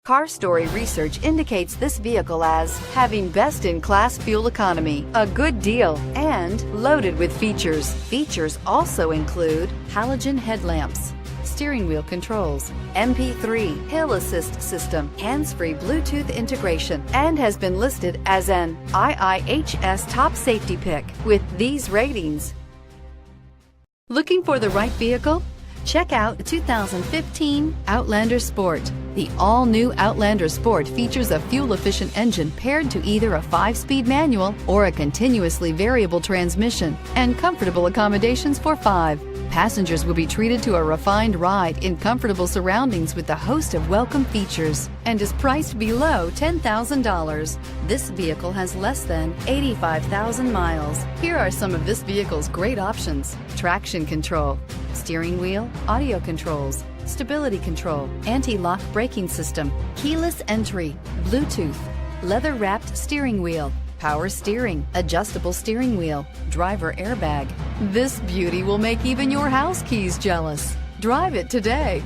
Car Story research indicates this vehicle as having best-in-class fuel economy, a good deal, and loaded with features. Features also include halogen headlamps, steering wheel controls, MP3, hill assist system, hands-free Bluetooth integration, and has been listed as an IIHS top safety pick with these ratings. Looking for the right vehicle? Check out the 2015 Outlander Sport. The all-new Outlander Sport features a fuel-efficient engine paired to either a 5-speed manual or a continuously variable transmission, and comfortable accommodations for 5. Passengers will be treated to a refined ride in comfortable surroundings with a host of welcome features, and is priced below $10,000. This vehicle has less than 85,000 miles. Here are some of this vehicle's great options: traction control, steering wheel audio controls, stability control, anti-lock braking system, keyless entry, Bluetooth, leather-wrapped steering wheel, power steering, adjustable steering wheel, driver airbag. This beauty will make even your house keys jealous. Drive it today.